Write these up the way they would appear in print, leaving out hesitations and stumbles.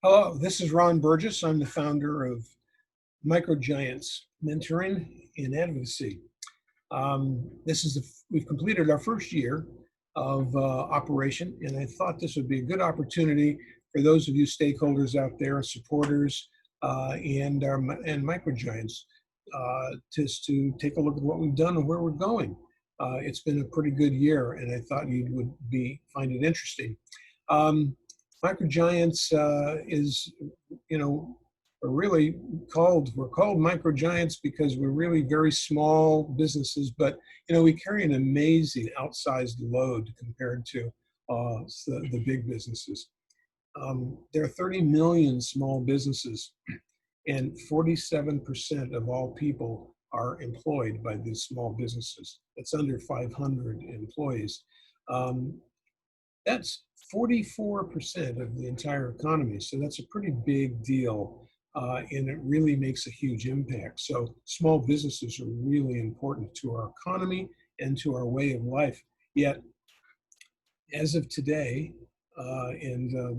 Hello, this is Ron Burgess. I'm the founder of MicroGiants Mentoring and Advocacy. We've completed our first year of operation, and I thought this would be a good opportunity for those of you stakeholders out there, supporters, and MicroGiants, just to take a look at what we've done and where we're going. It's been a pretty good year, and I thought you would find it interesting. MicroGiants is, we're called MicroGiants because we're really very small businesses, but, we carry an amazing outsized load compared to the big businesses. There are 30 million small businesses, and 47% of all people are employed by these small businesses. That's under 500 employees. That's 44% of the entire economy. So that's a pretty big deal, and it really makes a huge impact. So small businesses are really important to our economy and to our way of life. Yet, as of today,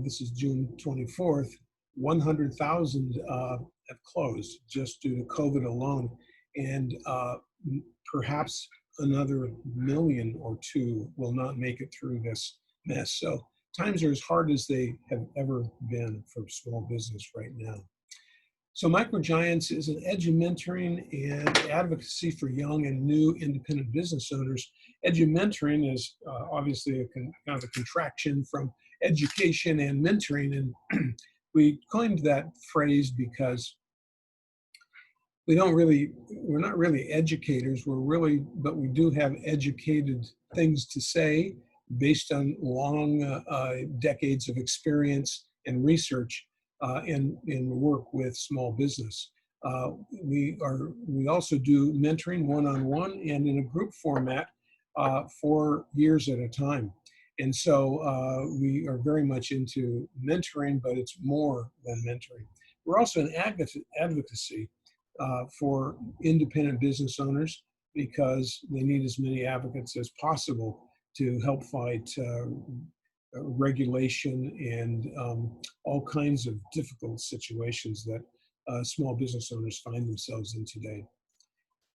this is June 24th, 100,000 have closed just due to COVID alone, and perhaps another million or two will not make it through this mess. So times are as hard as they have ever been for small business right now. So MicroGiants is an edu-mentoring and advocacy for young and new independent business owners. Edu-mentoring is obviously kind of a contraction from education and mentoring, and we coined that phrase because we're not really educators, but we do have educated things to say based on long decades of experience and research in work with small business. We also do mentoring one-on-one and in a group format for years at a time. And so we are very much into mentoring, but it's more than mentoring. We're also an advocacy for independent business owners because they need as many advocates as possible to help fight regulation and all kinds of difficult situations that small business owners find themselves in today.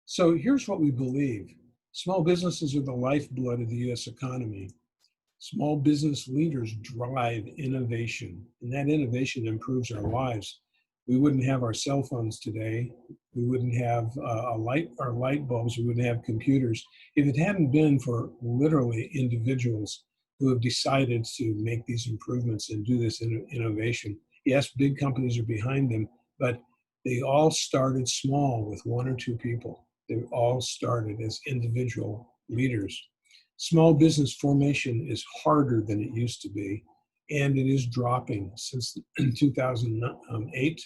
So here's what we believe. Small businesses are the lifeblood of the U.S. economy. Small business leaders drive innovation, and that innovation improves our lives. We wouldn't have our cell phones today. We wouldn't have our light bulbs. We wouldn't have computers if it hadn't been for literally individuals who have decided to make these improvements and do this innovation. Yes, big companies are behind them, but they all started small with one or two people. They all started as individual leaders. Small business formation is harder than it used to be, and it is dropping. Since 2008,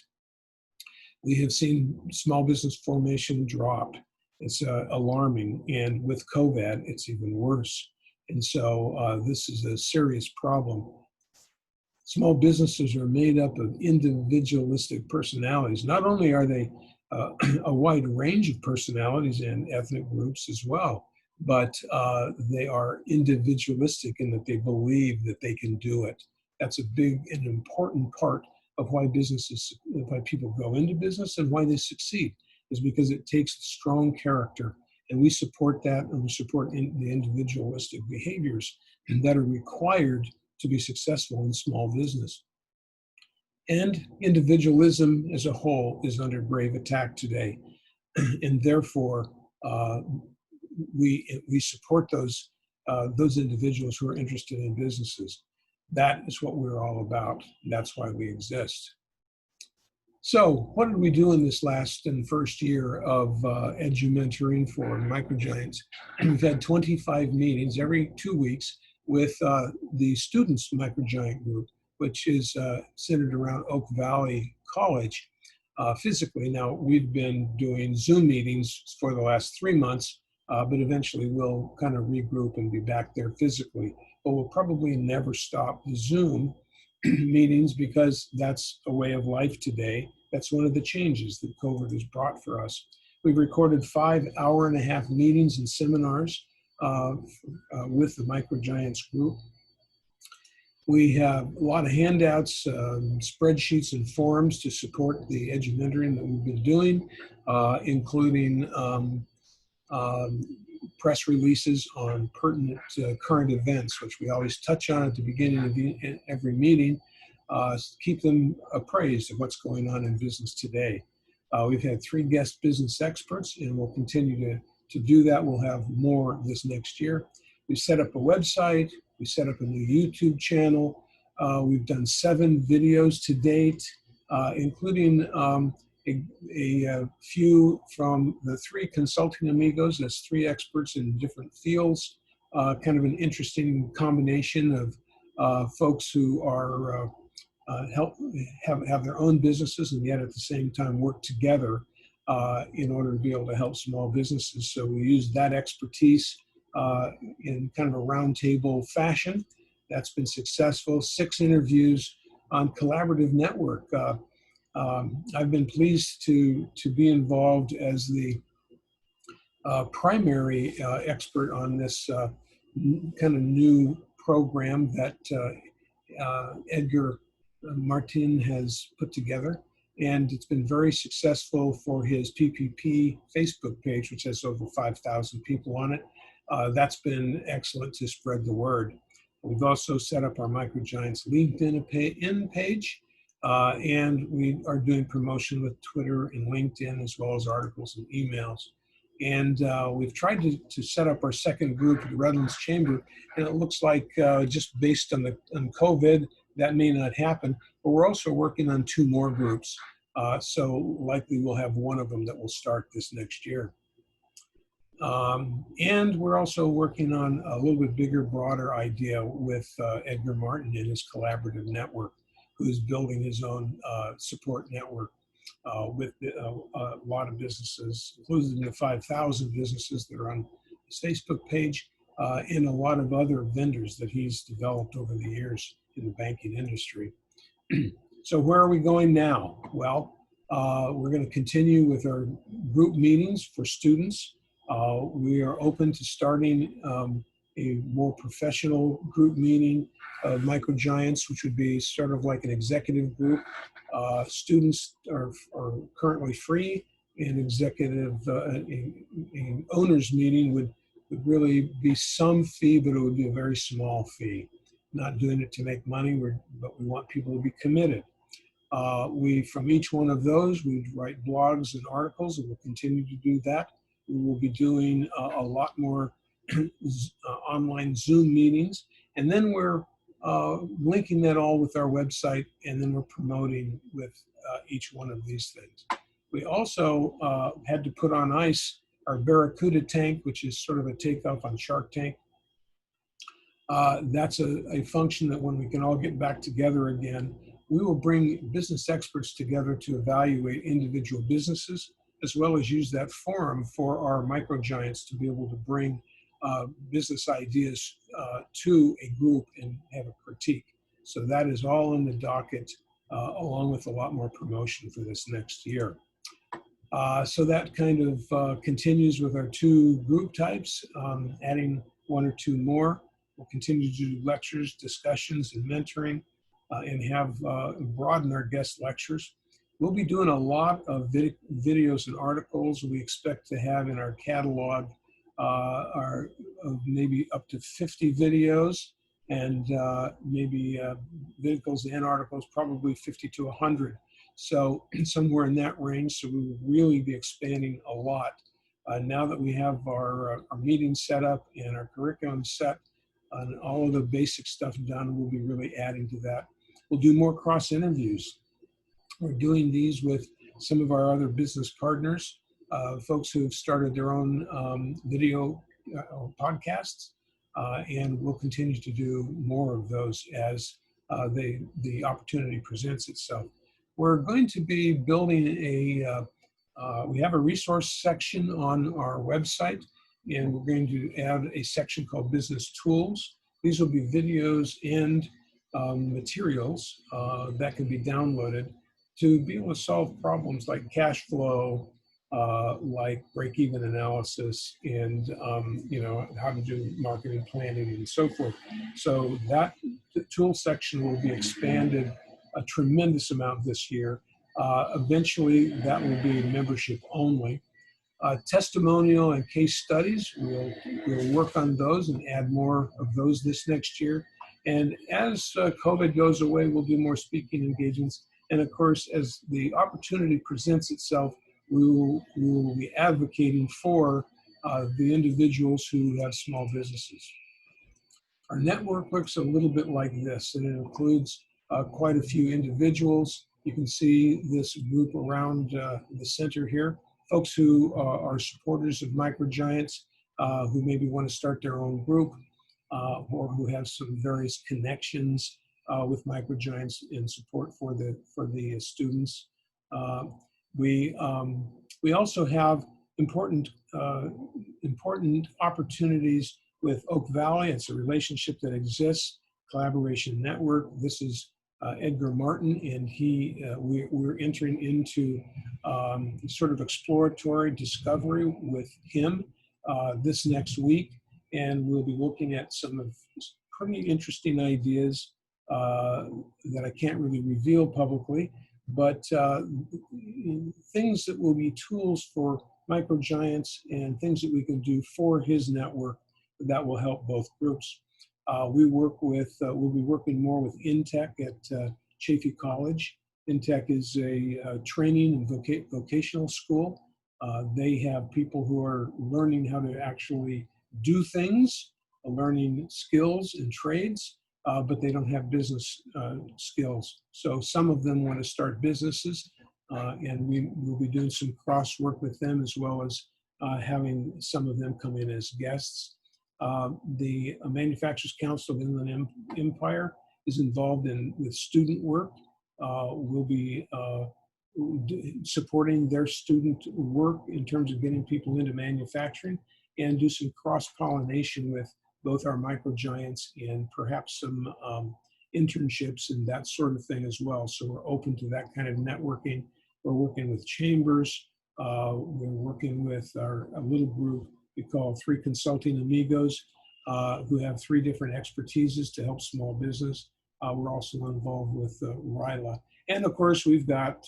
we have seen small business formation drop. It's alarming, and with COVID, it's even worse. And so this is a serious problem. Small businesses are made up of individualistic personalities. Not only are they a wide range of personalities and ethnic groups as well, but they are individualistic in that they believe that they can do it. That's a big and important part of why people go into business and why they succeed, is because it takes strong character. And we support that, and we support the individualistic behaviors that are required to be successful in small business. And individualism as a whole is under grave attack today. And therefore, we support those individuals who are interested in businesses. That is what we're all about. That's why we exist. So what did we do in this last and first year of edu-mentoring for MicroGiants? We've had 25 meetings every 2 weeks with the students' MicroGiant group, which is centered around Oak Valley College physically. Now, we've been doing Zoom meetings for the last 3 months, but eventually we'll kind of regroup and be back there physically. But we'll probably never stop the Zoom meetings because that's a way of life today. That's one of the changes that COVID has brought for us. We've recorded 5 hour-and-a-half meetings and seminars with the MicroGiants group. We have a lot of handouts, spreadsheets, and forums to support the edumentoring that we've been doing, including um, press releases on pertinent current events, which we always touch on at the beginning of every meeting, keep them appraised of what's going on in business today. We've had 3 guest business experts, and we'll continue to do that. We'll have more this next year. We set up a website. We set up a new YouTube channel. We've done 7 videos to date, including a few from the 3 consulting amigos. That's 3 experts in different fields. Kind of an interesting combination of folks who are have their own businesses and yet at the same time work together in order to be able to help small businesses. So we use that expertise in kind of a roundtable fashion. That's been successful. 6 interviews on collaborative network. I've been pleased to be involved as the primary expert on this kind of new program that Edgar Martin has put together. And it's been very successful for his PPP Facebook page, which has over 5,000 people on it. That's been excellent to spread the word. We've also set up our MicroGiants LinkedIn page, and we are doing promotion with Twitter and LinkedIn, as well as articles and emails. And we've tried to set up our second group at the Redlands Chamber, and it looks like just based on COVID, that may not happen. But we're also working on 2 more groups. So likely we'll have one of them that will start this next year. And we're also working on a little bit bigger, broader idea with Edgar Martin and his collaborative network, who's building his own support network with a lot of businesses, including the 5,000 businesses that are on his Facebook page, and a lot of other vendors that he's developed over the years in the banking industry. So where are we going now? Well, we're going to continue with our group meetings for students. We are open to starting a more professional group meeting of MicroGiants, which would be sort of like an executive group. Students are currently free, and executive an owner's meeting would really be some fee, but it would be a very small fee. Not doing it to make money, but we want people to be committed. From each one of those, we write blogs and articles, and we'll continue to do that. We will be doing a lot more online Zoom meetings, and then we're linking that all with our website, and then we're promoting with each one of these things. We also had to put on ice our Barracuda tank, which is sort of a takeoff on Shark Tank. That's a function that when we can all get back together again, we will bring business experts together to evaluate individual businesses, as well as use that forum for our MicroGiants to be able to bring business ideas to a group and have a critique. So that is all in the docket, along with a lot more promotion for this next year. So that kind of continues with our 2 group types, adding 1 or 2 more. We'll continue to do lectures, discussions, and mentoring, and have broaden our guest lectures. We'll be doing a lot of videos and articles. We expect to have in our catalog maybe up to 50 videos, and maybe vehicles and articles, probably 50 to 100. So somewhere in that range. So we will really be expanding a lot. Now that we have our meetings set up and our curriculum set and all of the basic stuff done, we'll be really adding to that. We'll do more cross interviews. We're doing these with some of our other business partners, folks who have started their own video podcasts, and we'll continue to do more of those as the opportunity presents itself. We're going to be building we have a resource section on our website, and we're going to add a section called Business Tools. These will be videos and materials that can be downloaded to be able to solve problems like cash flow, like break-even analysis and how to do marketing planning and so forth. So that the tool section will be expanded a tremendous amount this year. Eventually, that will be membership only. Testimonial and case studies, we'll work on those and add more of those this next year. And as COVID goes away, we'll do more speaking engagements. And of course, as the opportunity presents itself, we will be advocating for the individuals who have small businesses. Our network looks a little bit like this, and it includes quite a few individuals. You can see this group around the center here, folks who are supporters of MicroGiants, who maybe want to start their own group, or who have some various connections with MicroGiants in support for the students. We also have important opportunities with Oak Valley. It's a relationship that exists, collaboration network. This is Edgar Martin, and we're entering into sort of exploratory discovery with him this next week, and we'll be looking at some of pretty interesting ideas that I can't really reveal publicly, but things that will be tools for MicroGiants and things that we can do for his network that will help both groups. We'll be working more with Intech at Chaffey College. Intech is a training and vocational school. They have people who are learning how to actually do things, learning skills and trades, but they don't have business skills. So some of them want to start businesses, and we will be doing some cross work with them, as well as having some of them come in as guests. The Manufacturers Council of Inland Empire is involved with student work. We'll be supporting their student work in terms of getting people into manufacturing, and do some cross-pollination with both our MicroGiants and perhaps some internships and that sort of thing as well. So we're open to that kind of networking. We're working with chambers. We're working with a little group we call 3 Consulting Amigos, who have 3 different expertises to help small business. We're also involved with RILA. And of course, we've got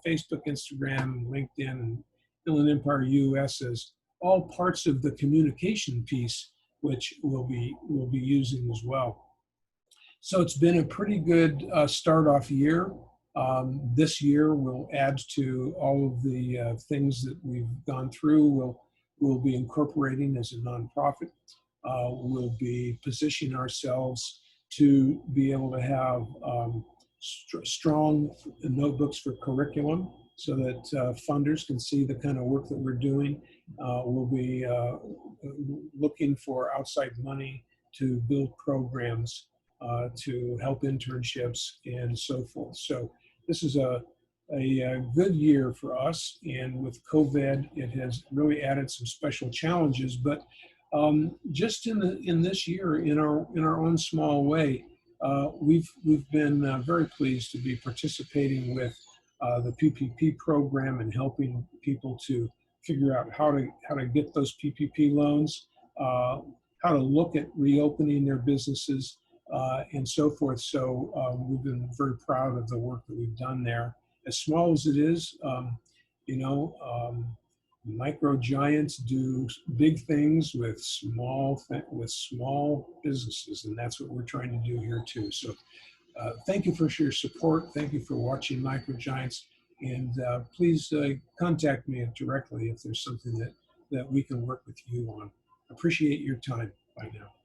Facebook, Instagram, LinkedIn, and Inland Empire US as all parts of the communication piece, which we'll be using as well. So it's been a pretty good start-off year. This year will add to all of the things that we've gone through. We'll be incorporating as a nonprofit. We'll be positioning ourselves to be able to have strong notebooks for curriculum, so that funders can see the kind of work that we're doing. We'll be looking for outside money to build programs to help internships and so forth. So this is a good year for us, and with COVID, it has really added some special challenges. But just in this year, in our own small way, we've been very pleased to be participating with the PPP program and helping people to figure out how to get those PPP loans, how to look at reopening their businesses, and so forth. So we've been very proud of the work that we've done there. As small as it is, MicroGiants do big things with small businesses, and that's what we're trying to do here too. So thank you for your support. Thank you for watching MicroGiants, and please contact me directly if there's something that we can work with you on. Appreciate your time. Bye now.